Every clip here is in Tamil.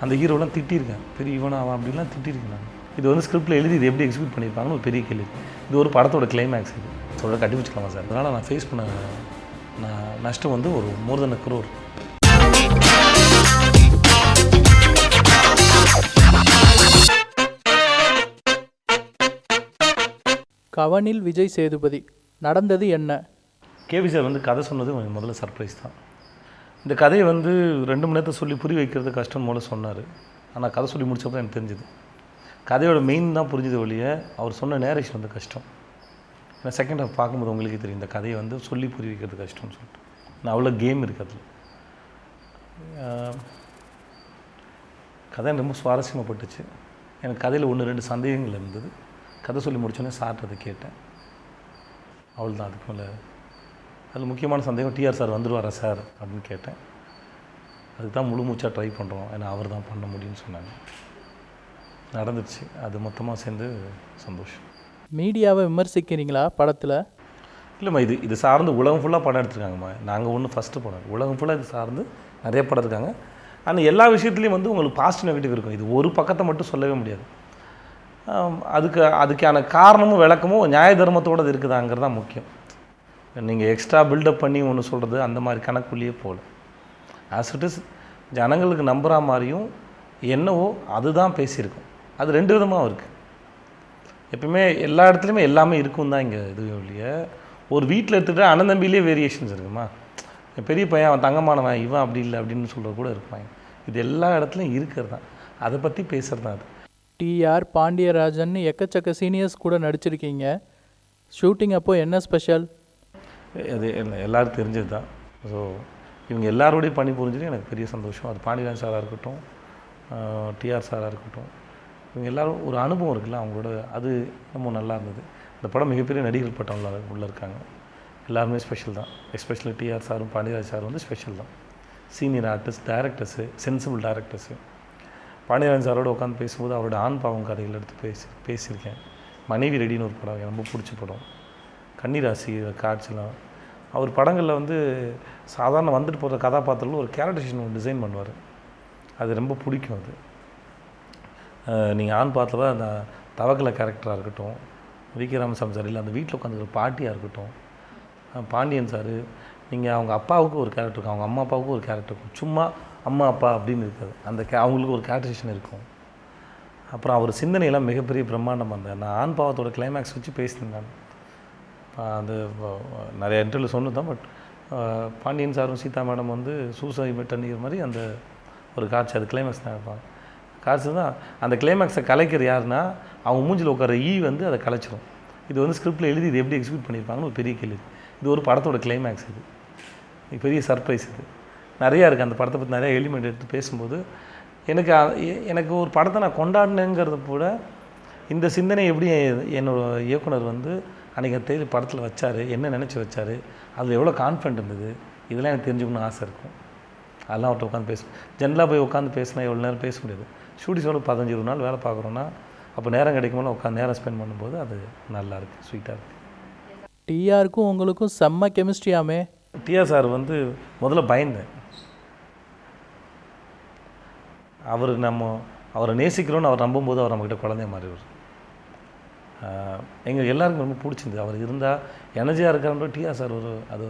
அந்த ஹீரோலாம் திட்டியிருக்கேன், பெரிய இவனா அவன் அப்படிலாம் திட்டியிருக்கேன் நான். இது வந்து ஸ்கிரிப்டில் எழுதி இது எப்படி எக்ஸிக்யூட் பண்ணியிருப்பாங்கன்னு ஒரு பெரிய கேள்வி. இது ஒரு படத்தோட கிளைமேக்ஸ், இது சொல்ல கட்டி வச்சுக்கலாமா சார்? அதனால் நான் ஃபேஸ் பண்ண நஷ்டம் வந்து ஒரு மோர் தென் 1 crore. கவனில் விஜய் சேதுபதி நடந்தது என்ன? கேவி சார் வந்து கதை சொன்னது எனக்கு முதல்ல சர்ப்ரைஸ் தான். இந்த கதையை வந்து 2 மணி நேரத்தை சொல்லி புரிய வைக்கிறது கஷ்டம் போல சொன்னார். ஆனால் கதை சொல்லி முடிச்சப்போ எனக்கு தெரிஞ்சுது கதையோட மெயின் தான் புரிஞ்சது ஒழிய அவர் சொன்ன நேரேஷன் வந்து கஷ்டம். ஏன்னா செகண்ட் ஹாஃப் பார்க்கும்போது உங்களுக்கே தெரியும் இந்த கதையை வந்து சொல்லி புரிய வைக்கிறது கஷ்டம்னு சொல்லிட்டு. நான் அவ்வளோ கேம் இருக்குது அதில். கதை ரொம்ப சுவாரஸ்யமாகப்பட்டுச்சு. எனக்கு கதையில் 1-2 சந்தேகங்கள் இருந்தது. கதை சொல்லி முடிச்சோன்னே சார்ட்டு அதை கேட்டேன். அவ்வளோதான். அதுக்கு மேலே அதில் முக்கியமான சந்தேகம் டிஆர் சார் வந்துடுவாரா சார் அப்படின்னு கேட்டேன். அதுக்கு தான் முழு மூச்சாக ட்ரை பண்ணுறோம், ஏன்னா அவர் தான் பண்ண முடியும்னு சொன்னாங்க. நடந்துச்சு. அது மொத்தமாக சேர்ந்து சந்தோஷம். மீடியாவை விமர்சிக்கிறீங்களா படத்தில்? இல்லைம்மா, இது சார்ந்து உலகம் ஃபுல்லாக படம் எடுத்துருக்காங்கம்மா. நாங்கள் ஒன்று ஃபஸ்ட்டு படம், உலகம் ஃபுல்லாக இது சார்ந்து நிறைய படம் இருக்காங்க. ஆனால் எல்லா விஷயத்துலேயும் வந்து உங்களுக்கு பாசிட்டிவ் நெகட்டிவ் இருக்கும். இது ஒரு பக்கத்தை மட்டும் சொல்லவே முடியாது. அதுக்கான காரணமும் விளக்கமும் நியாய தர்மத்தோடு அது இருக்குதாங்கிறது தான் முக்கியம். நீங்கள் எக்ஸ்ட்ரா பில்டப் பண்ணி ஒன்று சொல்கிறது அந்த மாதிரி கணக்குள்ளேயே போகல. ஆஸ் இட் இஸ் ஜனங்களுக்கு நம்புகிற மாதிரியும் என்னவோ அதுதான் பேசியிருக்கோம். அது 2 விதமாகவும் இருக்குது. எப்பவுமே எல்லா இடத்துலையுமே எல்லாமே இருக்கும் தான் இங்கே இது இல்லையா. ஒரு வீட்டில் எடுத்துகிட்டு அண்ணன் தம்பியிலே வேரியேஷன்ஸ் இருக்குமா. பெரிய பையன் அவன் தங்கமானவன், இவன் அப்படி இல்லை அப்படின்னு சொல்கிறது கூட இருப்பாங்க. இது எல்லா இடத்துலையும் இருக்கிறது தான். அதை பற்றி பேசுகிறது தான் அது. டிஆர் பாண்டியராஜன் எக்கச்சக்க சீனியர்ஸ் கூட நடிச்சிருக்கீங்க. ஷூட்டிங் அப்போது என்ன ஸ்பெஷல்? அது எல்லாருக்கும் தெரிஞ்சது தான். ஸோ இவங்க எல்லாரோடையும் பணி புரிஞ்சது எனக்கு பெரிய சந்தோஷம். அது பாண்டியராஜன் சாராக இருக்கட்டும், டிஆர் சாராக இருக்கட்டும், இவங்க எல்லோரும் ஒரு அனுபவம் இருக்குல்ல அவங்களோட, அது ரொம்ப நல்லா இருந்தது. இந்த படம் மிகப்பெரிய நடிகர்கள் பட்டம் உள்ளே இருக்காங்க. எல்லாருமே ஸ்பெஷல் தான். எஸ்பெஷலி டிஆர் சாரும் பாண்டியராஜ் சாரும் வந்து ஸ்பெஷல் தான். Senior artist, directors, sensible directors. Pandiarajan சாரோடு உட்காந்து பேசும்போது அவரோட ஆண் பாவம் கதைகள் எடுத்து பேசியிருக்கேன். மனைவி ரெடின்னு ஒரு படம் எனக்கு ரொம்ப பிடிச்ச படம். கன்னிராசி காட்சிலாம் அவர் படங்களில் வந்து சாதாரண வந்துட்டு போகிற கதாபாத்திரத்தில் ஒரு கேரக்டரைசேஷன் டிசைன் பண்ணுவார். அது ரொம்ப பிடிக்கும். அது நீங்கள் ஆண் பார்த்தவ அந்த தவக்கலை கேரக்டராக இருக்கட்டும், விகே ராமசாமி சார் இல்லை அந்த வீட்டில் உட்காந்துக்கிற பாட்டியாக இருக்கட்டும், பாண்டியன் சார், நீங்கள் அவங்க அப்பாவுக்கு ஒரு கேரக்டர் இருக்கும், அவங்க அம்மா அப்பாவுக்கும் ஒரு கேரக்டர் இருக்கும். சும்மா அம்மா அப்பா அப்படின்னு இருக்காது, அந்த அவங்களுக்கு ஒரு கேரக்டரைசேஷன் இருக்கும். அப்புறம் அவர் சிந்தனையெல்லாம் மிகப்பெரிய பிரம்மாண்டம். நான் ஆண் பாவத்தோட கிளைமேக்ஸ் வச்சு பேசினேன். அது நிறைய இன்டர்வியூ சொன்னது தான். பட் பாண்டியன் சாரும் சீதா மேடம் வந்து சூசை மெட்டன்கிற மாதிரி அந்த ஒரு காட்சி, அது கிளைமேக்ஸ் தான் இருப்பாங்க. காட்சி தான் அந்த கிளைமேக்ஸை கலைக்கிற யாருன்னா அவங்க மூஞ்சில் உட்கார வந்து அதை கலைச்சிடும். இது வந்து ஸ்கிரிப்டில் எழுதி இது எப்படி எக்ஸிக்யூட் பண்ணியிருப்பாங்கன்னு ஒரு பெரிய கேள்வி. இது ஒரு படத்தோட கிளைமேக்ஸ். இது பெரிய சர்ப்ரைஸ். இது நிறையா இருக்குது. அந்த படத்தை பற்றி நிறையா எலிமெண்ட் எடுத்து பேசும்போது எனக்கு ஒரு படத்தை நான் கொண்டாடினேங்கிறத கூட இந்த சிந்தனை எப்படி என்னோடய இயக்குனர் வந்து அன்றைக்கி தேதி படத்தில் வச்சார், என்ன நினச்சி வச்சார், அதில் எவ்வளோ கான்ஃபிடென்ட் இருந்தது, இதெல்லாம் எனக்கு தெரிஞ்சுக்கணும்னு ஆசை இருக்கும். அதெல்லாம் அவர்கிட்ட உட்காந்து பேசணும். ஜென்ரலாக போய் உட்காந்து பேசினா எவ்வளோ நேரம் பேச முடியாது. ஷூட்டிங்கோட 15-20 நாள் வேலை பார்க்குறோன்னா அப்போ நேரம் கிடைக்கும்போது உட்காந்து நேரம் ஸ்பெண்ட் பண்ணும்போது அது நல்லாயிருக்கு, ஸ்வீட்டாக இருக்குது. டிஆருக்கும் உங்களுக்கும் செம்ம கெமிஸ்ட்ரியாமே. டிஆர் சார் வந்து முதல்ல பயந்தேன். அவரை நேசிக்கிறோன்னு அவர் நம்பும்போது அவர் நம்மக்கிட்ட குழந்தைய மாதிரி வரும். எங்களுக்கு எல்லாருக்கும் ரொம்ப பிடிச்சிருந்தது. அவர் இருந்தால் எனர்ஜியாக இருக்கிறன்ற டிஆர் சார் அது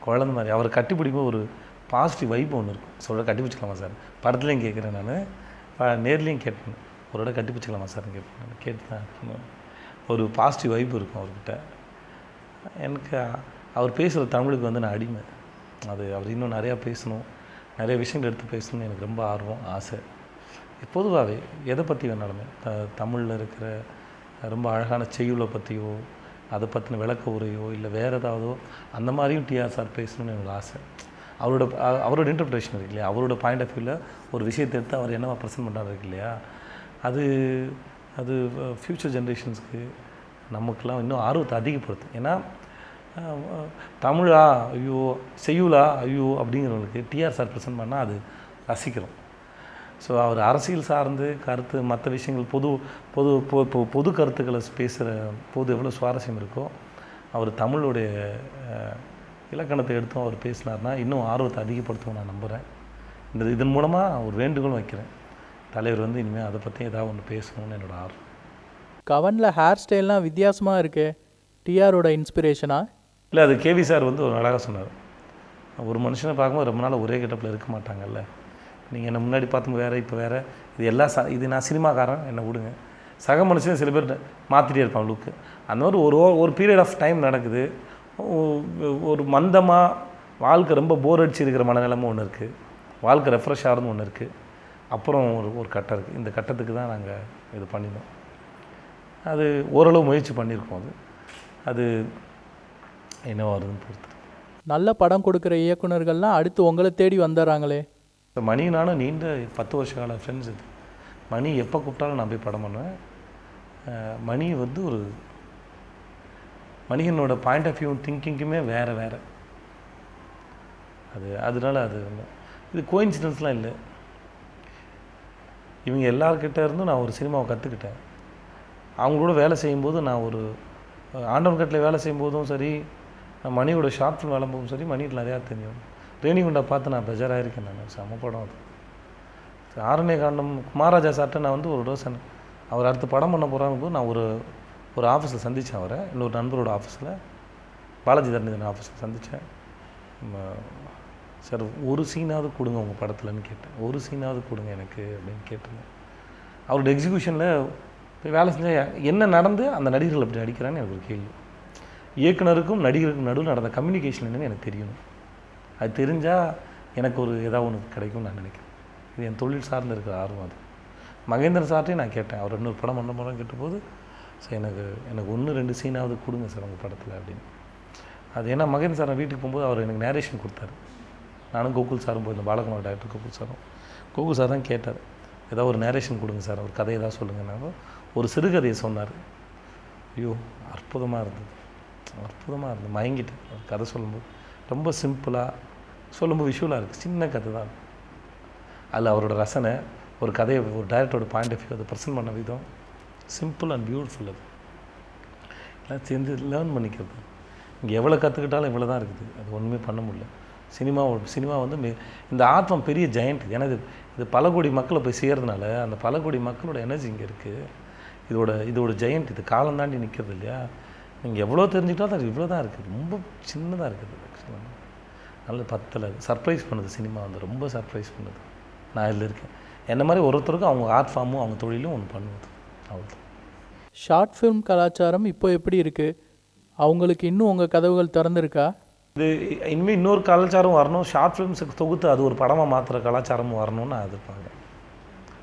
குழந்தை மாதிரி. அவர் கட்டி பிடிக்கும் ஒரு பாசிட்டிவ் வைப் ஒன்று இருக்கும். சொல்ல கட்டி பிடிச்சிக்கலாமா சார்? படத்துலேயும் கேட்குறேன், நான் நேர்லேயும் கேட்பேன். ஒரு இடம் கட்டி பிடிச்சிக்கலாமா சார்னு கேட்பேன். நான் கேட்டு தான் ஒரு பாசிட்டிவ் வைப் இருக்கும் அவர்கிட்ட. எனக்கு அவர் பேசுகிற தமிழுக்கு வந்து நான் அடிமை. அவர் இன்னும் நிறையா பேசணும், நிறைய விஷயங்கள் எடுத்து பேசணும்னு எனக்கு ரொம்ப ஆர்வம், ஆசை. பொதுவாகவே எதை பற்றி வேணாலுமே தமிழில் இருக்கிற ரொம்ப அழகான செய்யுளை பற்றியோ அதை விளக்க உரையோ இல்லை வேறு ஏதாவதோ அந்த மாதிரியும் டிஆர் சார் பேசணும்னு எனக்கு ஆசை. அவரோட இன்டர்பிரேஷன் இருக்கு இல்லையா, அவரோட பாயிண்ட் ஆஃப் வியூவில் ஒரு விஷயத்தை எடுத்து அவர் என்னவா ப்ரெசென்ட் பண்ணுறாரு இருக்கு இல்லையா, அது ஃப்யூச்சர் ஜென்ரேஷன்ஸ்க்கு நமக்கெல்லாம் இன்னும் ஆர்வத்தை அதிகப்படுத்தும். ஏன்னா தமிழா ஐயோ, செய்யுளா ஐயோ அப்படிங்கிறவங்களுக்கு டிஆர் சார் ப்ரெசென்ட் பண்ணால் அது ரசிக்கிறோம். ஸோ அவர் அரசியல் சார்ந்து கருத்து மற்ற விஷயங்கள் பொது கருத்துக்களை பேசுகிற போது எவ்வளோ சுவாரஸ்யம் இருக்கோ, அவர் தமிழுடைய இலக்கணத்தை எடுத்தும் அவர் பேசினார்னா இன்னும் ஆர்வத்தை அதிகப்படுத்தும் நான் நம்புகிறேன். இதன் மூலமாக ஒரு வேண்டுகோள் வைக்கிறேன். தலைவர் வந்து இனிமேல் அதை பற்றி ஏதாவது ஒன்று பேசணும்னு என்னோடய ஆர்வம். கவனில் ஹேர் ஸ்டைல்லாம் வித்தியாசமாக இருக்கே, டிஆரோட இன்ஸ்பிரேஷனா? இல்லை, அது கேவி சார் வந்து ஒரு அழகாக சொன்னார். ஒரு மனுஷனை பார்க்கும்போது ரொம்ப நாள் ஒரே கெட்டப்பில் இருக்க மாட்டாங்கல்ல. நீங்கள் என்னை முன்னாடி பார்த்து வேறு, இப்போ வேறு, இது எல்லாம் இது நான் சினிமாக்காரன், என்னை விடுங்க. சக மனுஷன் சில பேர் மாற்றிட்டே இருப்பான் லுக்கு. அந்த மாதிரி ஒரு பீரியட் ஆஃப் டைம் நடக்குது. ஒரு மந்தமாக வாழ்க்கை ரொம்ப போர் அடிச்சு இருக்கிற மனநிலைமை ஒன்று இருக்குது, வாழ்க்கை ரெஃப்ரெஷ் ஆகிறது ஒன்று இருக்குது. அப்புறம் ஒரு கட்டம் இருக்குது. இந்த கட்டத்துக்கு தான் நாங்கள் இது பண்ணியிருந்தோம். அது ஓரளவு முயற்சி பண்ணியிருக்கோம். அது என்ன வருதுன்னு பொறுத்து. நல்ல படம் கொடுக்குற இயக்குனர்கள்லாம் அடுத்து உங்களை தேடி வந்துடுறாங்களே. இப்போ மணி நானும் நீண்ட 10 வருஷ கால ஃப்ரெண்ட்ஸ். இது மணி எப்போ கூப்பிட்டாலும் நான் போய் படம் பண்ணுவேன். மணி வந்து ஒரு மணிகனோட பாயிண்ட் ஆஃப் வியூ திங்கிங்குமே வேறு. அதனால அது இது கோயின்சிடன்ஸ்லாம் இல்லை. இவங்க எல்லார்கிட்ட இருந்தும் நான் ஒரு சினிமாவை கற்றுக்கிட்டேன். அவங்களோட வேலை செய்யும்போது, நான் ஒரு ஆண்டவன் கட்டில் வேலை செய்யும்போதும் சரி, நான் மணியோட ஷார்ட் ஃபிலிம் விளம்போதும் சரி, மணிக்கு நிறையா தெரியும். ரேணிகுண்டா பார்த்து நான் பெஜராக இருக்கேன். நான் செம படம் அது. ஆரண்ய காண்டம் குமாரராஜா சார்ட்ட நான் வந்து ஒரு ரோசன் அவர் அடுத்து படம் பண்ண போகிறாங்க. நான் ஒரு ஆஃபீஸில் சந்தித்தேன் அவரை, இன்னொரு நண்பரோட ஆஃபீஸில், பாலாஜி தரணிதன் ஆஃபீஸில் சந்தித்தேன். சார் ஒரு சீனாவது கொடுங்க உங்கள் படத்தில்னு கேட்டேன். ஒரு சீனாவது கொடுங்க எனக்கு அப்படின்னு கேட்டிருந்தேன். அவரோட எக்ஸிக்யூஷனில் போய் வேலை செஞ்சால் என்ன நடந்து அந்த நடிகர்கள் அப்படி நடிக்கிறான்னு எனக்கு ஒரு கேள்வி. இயக்குனருக்கும் நடிகருக்கும் நடுவில் நடந்த கம்யூனிகேஷன் என்னன்னு எனக்கு தெரியணும். அது தெரிஞ்சால் எனக்கு ஒரு ஏதாவது ஒன்று கிடைக்கும்னு நான் நினைக்கிறேன். இது என் தொழில் சார்ந்து இருக்கிற ஆர்வம். அது மகேந்திரன் சார்ட்டையும் நான் கேட்டேன். அவர் இன்னொரு படம் பண்ண போகிறோம் கேட்டபோது, சார் எனக்கு 1-2 சீனாவது கொடுங்க சார் உங்கள் படத்தில் அப்படின்னு. அது ஏன்னா மகேந்திரன் சார் வீட்டுக்கு போகும்போது அவர் எனக்கு நேரேஷன் கொடுத்தாரு. நானும் கோகுல் சாரும் போயிருந்தேன், பாலகுமார் டைரக்டர் கோகுல் சார் தான் கேட்டார், ஏதாவது ஒரு நேரேஷன் கொடுங்க சார், ஒரு கதையை தான் சொல்லுங்கன்னாங்க. ஒரு சிறுகதையை சொன்னார். ஐயோ அற்புதமாக இருந்தது. மயங்கிட்டேன். ஒரு கதை சொல்லும்போது ரொம்ப சிம்பிளாக சொல்லும்போது விஷுவலாக இருக்குது. சின்ன கதை தான். அதில் அவரோட ரசனை, ஒரு கதையை, ஒரு டைரக்டரோட பாயிண்ட் ஆஃப் வியூ அதை ப்ரெசென்ட் பண்ண விதம் சிம்பிள் அண்ட் பியூட்டிஃபுல். அது எல்லாம் சேர்ந்து லேர்ன் பண்ணிக்கிறது. இங்கே எவ்வளோ கற்றுக்கிட்டாலும் இவ்வளோ தான் இருக்குது. அது ஒன்றுமே பண்ண முடியல. சினிமா வந்து இந்த ஆர்ட் பெரிய ஜெயண்ட். ஏன்னா இது பல கோடி மக்களை போய் சேர்றதுனால அந்த பல கோடி மக்களோட எனர்ஜி இங்கே இருக்குது. இதோட ஜெயண்ட். இது காலம் தாண்டி நிற்கிறது இல்லையா. நீங்கள் எவ்வளோ தெரிஞ்சுக்கிட்டாலும் அது இவ்வளோ தான் இருக்குது. ரொம்ப சின்னதாக இருக்குது. ஆக்சுவலாக நல்ல பத்தலை. சர்ப்ரைஸ் பண்ணுது சினிமா வந்து, ரொம்ப சர்ப்ரைஸ் பண்ணுது. நான் இதில் இருக்கேன். என்ன மாதிரி ஒருத்தருக்கும் அவங்க ஆர்ட் ஃபார்மும் அவங்க தொழிலும் ஒன்று பண்ணுவது. அவ்வளோ. ஷார்ட் ஃபிலிம் கலாச்சாரம் இப்போ எப்படி இருக்குது? அவங்களுக்கு இன்னும் உங்கள் கதவுகள் திறந்துருக்கா? இது இனிமேல் இன்னொரு கலாச்சாரம் வரணும். ஷார்ட் ஃபிலிம்ஸுக்கு தொகுத்து அது ஒரு படமாக மாற்றுற கலாச்சாரமும் வரணும்னு நான் எதிர்பார்க்குறேன்.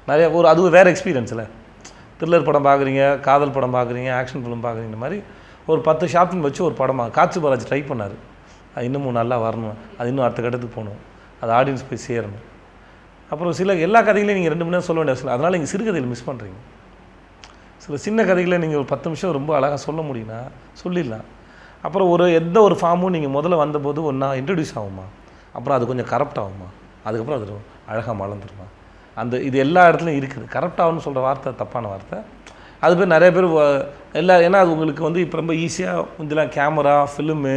நிறையா அது வேறு எக்ஸ்பீரியன்ஸில் த்ரில்லர் படம் பார்க்குறீங்க, காதல் படம் பார்க்குறீங்க, ஆக்ஷன் ஃபிலிம் பார்க்குறீங்க. இந்த மாதிரி ஒரு 10 ஷார்ட் ஃபிலிம் வச்சு ஒரு படமாக காட்சி பாலாஜி ட்ரை பண்ணார். அது இன்னமும் நல்லா வரணும். அது இன்னும் அடுத்த கட்டத்துக்கு போகணும். அது ஆடியன்ஸ் போய் சேரணும். அப்புறம் எல்லா கதைகளையும் நீங்கள் 2 மணி நேரம் சொல்ல வேண்டிய அவசியம். அதனால் நீங்கள் சிறுகதையில் மிஸ் பண்ணுறீங்க. சில சின்ன கதைகளை நீங்கள் ஒரு 10 நிமிஷம் ரொம்ப அழகாக சொல்ல முடியும்னா சொல்லிடலாம். அப்புறம் எந்த ஒரு ஃபார்மும் நீங்கள் முதல்ல வந்தபோது ஒன்றா இன்ட்ரடியூஸ் ஆகுமா, அப்புறம் அது கொஞ்சம் கரப்ட் ஆகுமா, அதுக்கப்புறம் அது அழகாக மலர்ந்துருமா. இது எல்லா இடத்துலையும் இருக்குது. கரப்ட் ஆகும்னு சொல்கிற வார்த்தை தப்பான வார்த்தை. அது பேர் நிறைய பேர் ஏன்னா அது உங்களுக்கு வந்து இப்போ ரொம்ப ஈஸியாக இதெல்லாம் கேமரா, ஃபிலிமு,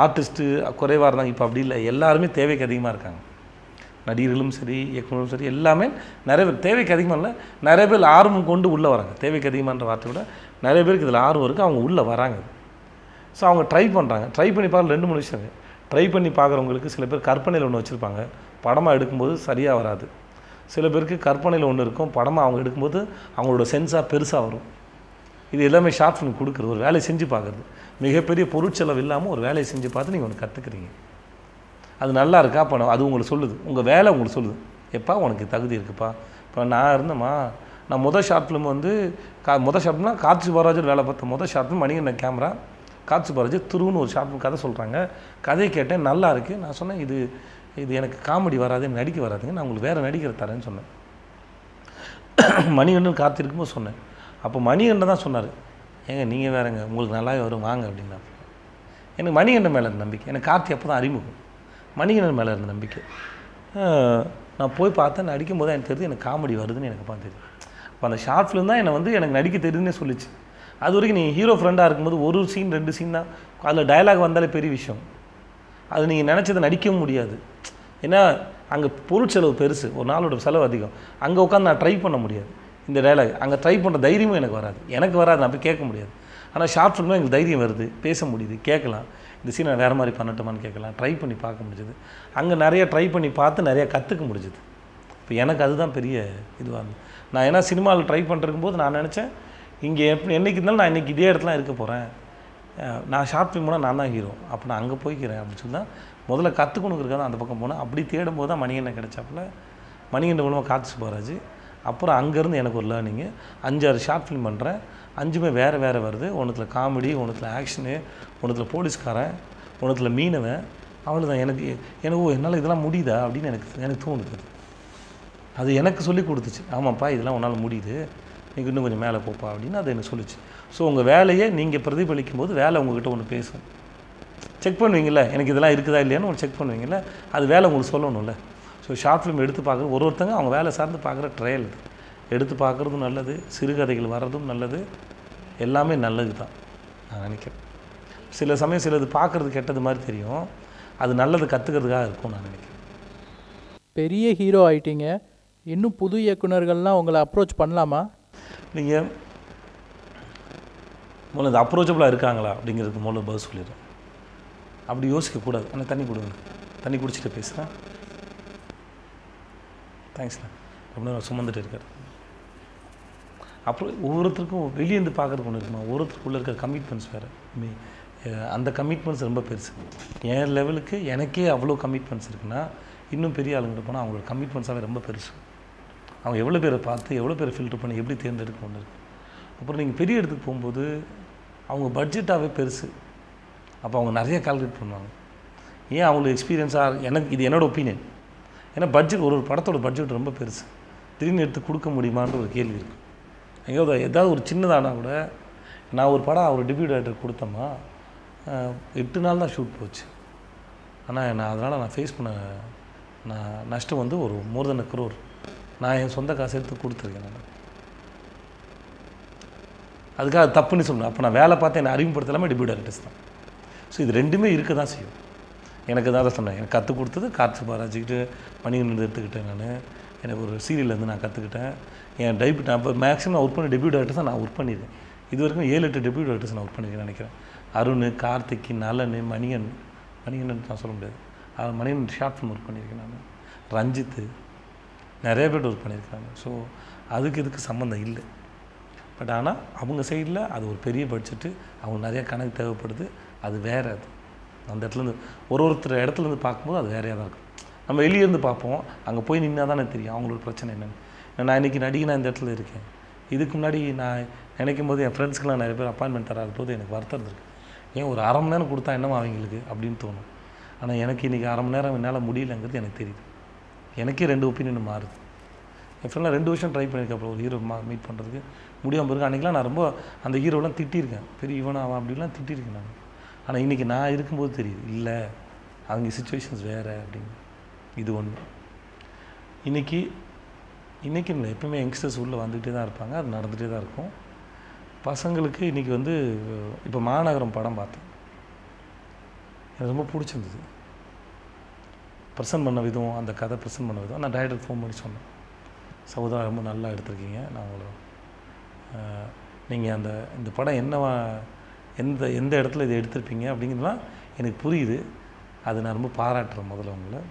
ஆர்டிஸ்ட்டு குறைவாக இருந்தாங்க. இப்போ அப்படி இல்லை. எல்லாருமே தேவைக்கு அதிகமாக இருக்காங்க. நடிகர்களும் சரி, இயக்குநரும் சரி, எல்லாமே நிறைய பேர் தேவைக்கு அதிகமாக இல்லை. நிறைய பேர் ஆர்வம் கொண்டு உள்ளே வராங்க. தேவைக்கு அதிகமான்ற வார்த்தை விட நிறைய பேருக்கு இதில் ஆர்வம் இருக்குது. அவங்க உள்ளே வராங்க. ஸோ அவங்க ட்ரை பண்ணுறாங்க. ட்ரை பண்ணி பார்க்க 2-3 விஷயம். ட்ரை பண்ணி பார்க்குறவங்களுக்கு சில பேர் கற்பனையில் ஒன்று வச்சுருப்பாங்க, படமாக எடுக்கும்போது சரியாக வராது. சில பேருக்கு கற்பனையில் ஒன்று இருக்கும், படமாக அவங்க எடுக்கும்போது அவங்களோட சென்ஸாக பெருசாக வரும். இது எல்லாமே ஷார்ட் ஃபிலிம் கொடுக்குறது. ஒரு வேலையை செஞ்சு பார்க்குறது. மிகப்பெரிய பொருட்செலவு இல்லாமல் ஒரு வேலையை செஞ்சு பார்த்து நீங்கள் ஒன்று கற்றுக்குறீங்க. அது நல்லா இருக்கா படம், அது உங்களுக்கு சொல்லுது. உங்கள் வேலை உங்களுக்கு சொல்லுது, எப்பா உனக்கு தகுதி இருக்குப்பா. இப்போ நான் இருந்தேம்மா, நான் ஷார்ட் ஃபிலிம் வந்து ஷார்ட் ஃபிலிம்னா காட்சி பாராஜர் வேலை பார்த்தேன். ஷார்ட் ஃபிலிம் மணிகண்டன் கேமரா, காட்சி பாராஜர் திருவுன்னு ஒரு ஷார்ட் ஃபிலிம் கதை சொல்கிறாங்க. கதையை கேட்டேன், நல்லா இருக்குது. நான் சொன்னேன், இது எனக்கு காமெடி வராது, எனக்கு நடிக்க வராதுங்க, நான் உங்களுக்கு வேறு நடிக்கிற தரேன்னு சொன்னேன். மணிகண்டன் கார்த்தி இருக்கும்போது சொன்னேன். அப்போ மணிகண்டன் தான் சொன்னார், ஏங்க நீங்கள் வேறுங்க, உங்களுக்கு நல்லாவே வரும் வாங்க அப்படின்னா. எனக்கு மணிகண்டன் மேலே இருந்த நம்பிக்கை. எனக்கு கார்த்தி அப்போ தான் அறிமுகம். மணிகண்டன் மேலே இருந்த நம்பிக்கை. நான் போய் பார்த்தேன், நடிக்கும் போது எனக்கு தெரியுது எனக்கு காமெடி வருதுன்னு எனக்கு தெரியுது. அப்போ அந்த ஷார்ட் ஃபிலிம் தான் என்னை வந்து எனக்கு நடிக்க தெரியுதுன்னே சொல்லிச்சு. அது வரைக்கும் நீங்கள் ஹீரோ ஃப்ரெண்டாக இருக்கும்போது ஒரு சீன் 2 சீன் தான், அதில் டயலாக் வந்தாலே பெரிய விஷயம். அது நீங்கள் நினச்சதை நடிக்கவும் முடியாது. ஏன்னா அங்கே பொருட்செலவு பெருசு, ஒரு நாளோட செலவு அதிகம். அங்கே உட்காந்து நான் ட்ரை பண்ண முடியாது இந்த டைலாக். அங்கே ட்ரை பண்ணுற தைரியமும் எனக்கு வராது, நான் போய் கேட்க முடியாது. ஆனால் ஷார்ட் ஃபிலிமில் எனக்கு தைரியம் வருது, பேச முடியுது, கேட்கலாம். இந்த சீனை வேறு மாதிரி பண்ணட்டுமான்னு கேட்கலாம், ட்ரை பண்ணி பார்க்க முடிஞ்சுது. அங்கே நிறைய ட்ரை பண்ணி பார்த்து நிறையா கற்றுக்க முடிஞ்சுது. இப்போ எனக்கு அதுதான் பெரிய இதுவாக இருந்தது. நான் ஏன்னா சினிமாவில் ட்ரை பண்ணிருக்கும் போது நான் நினச்சேன், இங்கே என்றைக்கு இருந்தாலும் நான் இன்றைக்கி இதே இடத்துல இருக்க போகிறேன், நான் ஷார்ட் ஃபிலிம் போனால் நான் தான் ஹீரோ, அப்போ நான் அங்கே போய்க்கிறேன் அப்படின்னு சொல்லி தான் முதல்ல கற்றுக்கணுங்கிறதுக்காக தான் அந்த பக்கம் போனேன். அப்படி தேடும் போது தான் மணிகண்டன் கிடைச்சாப்புல. மணிகண்டன் மூலமாக கார்த்தி சுப்பராஜ். அப்புறம் அங்கேருந்து எனக்கு ஒரு லேர்னிங்கு. 5-6 ஷார்ட் ஃபிலிம் பண்ணுறேன், 5மே வேறு வேறு வருது. ஒன்றுத்தில் காமெடி, ஒன்றுத்தில் ஆக்ஷனு, ஒன்றுத்தில் போலீஸ்காரன், ஒன்றுத்தில் மீனவன். அவ்வளோதான். எனக்கு என்னால் இதெல்லாம் முடியுதா அப்படின்னு எனக்கு தோணுது. அது எனக்கு சொல்லி கொடுத்துச்சு, ஆமாப்பா இதெல்லாம் உன்னால் முடியுது, நீங்கள் இன்னும் கொஞ்சம் மேலே போப்பா அப்படின்னு அது எனக்கு சொல்லிச்சு. ஸோ உங்கள் வேலையை நீங்கள் பிரதிபலிக்கும் போது வேலை உங்கள்கிட்ட ஒன்று பேசும். செக் பண்ணுவீங்கள, எனக்கு இதெல்லாம் இருக்குதா இல்லையான்னு ஒன்று செக் பண்ணுவீங்கள, அது வேலை உங்களுக்கு சொல்லணும்ல. ஸோ ஷார்ட் ஃபிலிம் எடுத்து பார்க்குறது ஒருத்தங்க அவங்க வேலை சார்ந்து பார்க்குற ட்ரையல் இது. எடுத்து பார்க்குறதும் நல்லது, சிறுகதைகள் வர்றதும் நல்லது, எல்லாமே நல்லது தான் நான் நினைக்கிறேன். சில சமயம் சிலது பார்க்குறது கெட்டது மாதிரி தெரியும், அது நல்லது கற்றுக்கிறதுக்காக இருக்கும் நான் நினைக்கிறேன். பெரிய ஹீரோ ஆயிட்டீங்க, இன்னும் புது இயக்குனர்கள்லாம் உங்களை அப்ரோச் பண்ணலாமா? நீங்கள் முதல்ல இது அப்ரோச்சபிளாக இருக்காங்களா அப்படிங்கிறதுக்கு முதல்ல பதில் சொல்லிடுறேன். அப்படி யோசிக்கக்கூடாது. ஆனால் தண்ணி கொடுங்க, தண்ணி குடிச்சிட்டு பேசுகிறேன். தேங்க்ஸ்ண்ணா, ரொம்ப நேரம் சுமந்துட்டு இருக்கார். அப்புறம் ஒவ்வொருத்தருக்கும் வெளியேருந்து பார்க்குறதுக்கு ஒன்று இருக்குமா, ஒவ்வொருத்தருக்குள்ளே இருக்கிற கமிட்மெண்ட்ஸ் வேறு. அந்த கமிட்மெண்ட்ஸ் ரொம்ப பெருசு. என் லெவலுக்கு எனக்கே அவ்வளோ கமிட்மெண்ட்ஸ் இருக்குன்னா, இன்னும் பெரிய ஆளுங்கிட்ட போனால் அவங்களோட கமிட்மெண்ட்ஸாகவே ரொம்ப பெருசு. அவங்க எவ்வளோ பேரை பார்த்து எவ்வளோ பேரை ஃபில்டர் பண்ணி எப்படி தேர்ந்தெடுக்க ஒன்று இருக்குது. அப்புறம் நீங்கள் பெரிய இடத்துக்கு போகும்போது அவங்க பட்ஜெட்டாகவே பெருசு. அப்போ அவங்க நிறைய கால்குலேட் பண்ணுவாங்க. ஏன் அவங்களுக்கு எக்ஸ்பீரியன்ஸாக, எனக்கு இது என்னோடய ஒப்பீனியன். ஏன்னா பட்ஜெட் ஒரு படத்தோட பட்ஜெட் ரொம்ப பெருசு, திடீர்னு எடுத்து கொடுக்க முடியுமான்ற ஒரு கேள்வி இருக்குது. ஏதாவது ஒரு சின்னதானா கூட, நான் ஒரு படம் ஒரு டெபியூட் டைரக்டர் கொடுத்தோமா 8 நாள் தான் ஷூட் போச்சு. ஆனால் அதனால் ஃபேஸ் பண்ண நஷ்டம் வந்து ஒரு மோர் தென் 1 crore நான் என் சொந்த காசு எடுத்து கொடுத்துருக்கேன். நான் அதுக்காக அது தப்புன்னு சொல்லணும். அப்போ நான் வேலை பார்த்து என்னை அறிமுகப்படுத்தலாமல் டெபியூட் டைரக்டர்ஸ் தான். ஸோ இது ரெண்டுமே இருக்க தான் செய்யும். எனக்கு தான் சொன்னேன், எனக்கு கற்றுக் கொடுத்தது கார்த்தி சுப்பராஜ்கிட்ட மணிகண்டன் எடுத்துக்கிட்டேன். நான் எனக்கு ஒரு சீரியல்லேருந்து நான் கற்றுக்கிட்டேன். என் நான் இப்போ மேக்ஸிமம் நான் ஒர்க் பண்ண டெபியூட் டைரக்டர்ஸ் தான் நான் ஒர்க் பண்ணியிருக்கேன். இது வரைக்கும் 7-8 டெபியூட் டைரக்டர்ஸ் நான் ஒர்க் பண்ணியிருக்கேன் நினைக்கிறேன். அருண், கார்த்திக், நலன், மணிகண்டன் நான் சொல்ல முடியாது, மணிகண்டன் ஷார்ட் ஃபிலிம் ஒர்க் பண்ணியிருக்கேன். நான் ரஞ்சித்து, நிறைய பேர் ஒர்க் பண்ணியிருக்காங்க. ஸோ இதுக்கு சம்மந்தம் இல்லை. பட் ஆனால் அவங்க சைடில் அது ஒரு பெரிய பட்ஜெட்டு, அவங்க நிறையா கணக்கு தேவைப்படுது. அது வேறு. அது அந்த இடத்துலேருந்து ஒருத்தர் இடத்துலேருந்து பார்க்கும்போது அது வேறையாக தான் இருக்கும். நம்ம வெளியேருந்து பார்ப்போம், அங்கே போய் நின்னா தானே தெரியும் அவங்களோட பிரச்சனை என்னென்னு. நான் இன்றைக்கி நடிகை இந்த இடத்துல இருக்கேன். இதுக்கு முன்னாடி நான் நினைக்கும் போது என் ஃப்ரெண்ட்ஸ்க்கெலாம் நிறைய பேர் அப்பாயின்மெண்ட் தராத போது எனக்கு வருத்தம் இருக்குது. ஏன் ஒரு 1/2 மணி நேரம் கொடுத்தா என்னமா அவங்களுக்கு அப்படின்னு தோணும். ஆனால் எனக்கு இன்றைக்கி 1/2 மணி நேரம் என்னால் முடியலைங்கிறது எனக்கு தெரியுது. எனக்கே 2 ஒப்பீனியன் மாறுது. என் ஃப்ரெண்ட்லாம் 2 வருஷம் ட்ரை பண்ணியிருக்கேன். அப்புறம் ஒரு ஹீரோ மீட் பண்ணுறதுக்கு முடியாமல் இருக்குது. அன்றைக்கெலாம் நான் ரொம்ப அந்த ஹீரோலாம் திட்டியிருக்கேன், பெரிய இவனாவா அப்படிலாம் திட்டியிருக்கேன் நான். ஆனால் இன்றைக்கி நான் இருக்கும்போது தெரியுது, இல்லை அவங்க சிச்சுவேஷன்ஸ் வேறு அப்படின்னு. இது ஒன்று. இன்றைக்கி இல்லை, எப்பவுமே யங்ஸ்டர்ஸ் உள்ளே வந்துகிட்டே தான் இருப்பாங்க, அது நடந்துகிட்டே தான் இருக்கும். பசங்களுக்கு இன்றைக்கி வந்து இப்போ மாநகரம் படம் பார்த்தேன், எனக்கு ரொம்ப பிடிச்சிருந்தது. ப்ரெசென்ட் பண்ண விதம், அந்த கதை ப்ரெசென்ட் பண்ண விதம். நான் டைரக்டருக்கு ஃபோன் பண்ணி சொன்னேன், சகோதரா ரொம்ப நல்லா எடுத்திருக்கீங்க, நான் உங்களை நீங்கள் இந்த படம் என்னவா எந்த இடத்துல இதை எடுத்திருப்பீங்க அப்படிங்கிறதுலாம் எனக்கு புரியுது. அது நான் ரொம்ப பாராட்டுறேன். முதல்ல உங்களை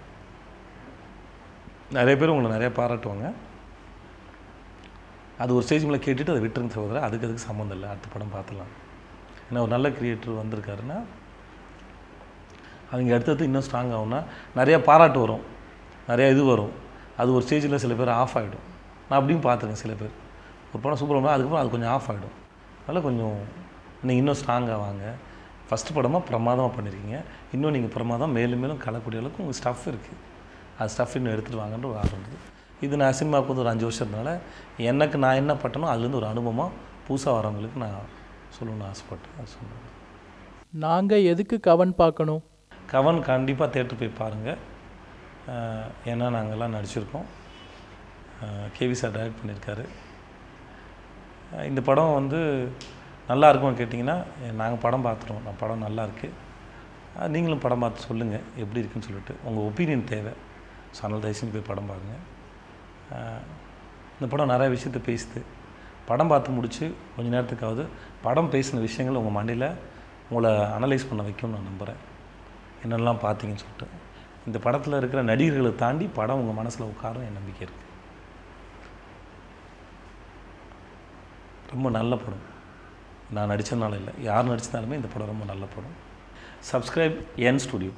நிறைய பேர் உங்களை நிறையா பாராட்டுவாங்க. அது ஒரு ஸ்டேஜ் மேலே கேட்டுட்டு அதை விட்டுருங்க சகோதரா, அதுக்கு சம்மந்தம் இல்லை, அடுத்த படம் பார்த்துலாம். ஏன்னா ஒரு நல்ல கிரியேட்டர் வந்திருக்காருன்னா அவங்க அடுத்தது இன்னும் ஸ்ட்ராங் ஆகும்னா நிறையா பாராட்டு வரும், நிறையா இது வரும். அது ஒரு ஸ்டேஜில் சில பேர் ஆஃப் ஆகிடும். நான் அப்படியும் பார்த்துருக்கேன். சில பேர் ஒரு படம் சூப்பராக அதுக்கப்புறம் அது கொஞ்சம் ஆஃப் ஆகிடும். அதனால் கொஞ்சம் நீங்கள் இன்னும் ஸ்ட்ராங்காக வாங்க. ஃபஸ்ட்டு படமாக பிரமாதமாக பண்ணியிருக்கீங்க, இன்னும் நீங்கள் பிரமாதம் மேலும் மேலும் கலக்கூடிய அளவுக்கு உங்கள் ஸ்டஃப் இருக்குது, அது ஸ்டஃப் இன்னும் எடுத்துகிட்டு வாங்கன்ற ஒரு ஆர்வம் இருக்குது. இது நான் சினிமாவுக்கு வந்து ஒரு 5 வருஷத்துனால எனக்கு நான் என்ன பட்டனோ அதுலேருந்து ஒரு அனுபவமாக புதுசாக வரவங்களுக்கு நான் சொல்லணும்னு ஆசைப்பட்டேன். அது சொல்லுவேன். நாங்கள் எதுக்கு கவன் பார்க்கணும்? கவன் கண்டிப்பாக தேட்டர் போய் பாருங்கள். ஏன்னா நாங்கள்லாம் நடிச்சிருக்கோம். கேவி சார் டைரக்ட் பண்ணியிருக்காரு. இந்த படம் வந்து நல்லா இருக்கும்னு கேட்டிங்கன்னா நாங்கள் படம் பார்த்துருவோம். நான் படம் நல்லா இருக்குது, நீங்களும் படம் பார்த்து சொல்லுங்கள் எப்படி இருக்குன்னு சொல்லிட்டு. உங்கள் ஒப்பீனியன் தேவை. அதனால் தயவுசெய்து போய் படம் பாருங்கள். இந்த படம் நிறைய விஷயத்தை பேசுது. படம் பார்த்து முடித்து கொஞ்ச நேரத்துக்காவது படம் பேசின விஷயங்கள் உங்கள் மண்டையில் உங்களை அனலைஸ் பண்ண வைக்கும்னு நான் நம்புகிறேன். என்னெல்லாம் பார்த்தீங்கன்னு சொல்லிட்டு. இந்த படத்தில் இருக்கிற நடிகர்களை தாண்டி படம் உங்கள் மனசில் உட்காரும் என் நம்பிக்கை இருக்குது. ரொம்ப நல்ல படம். நான் நடித்ததுனால இல்லை, யார் நடித்ததாலுமே இந்த படம் ரொம்ப நல்ல படம். சப்ஸ்கிரைப் என் ஸ்டுடியோ.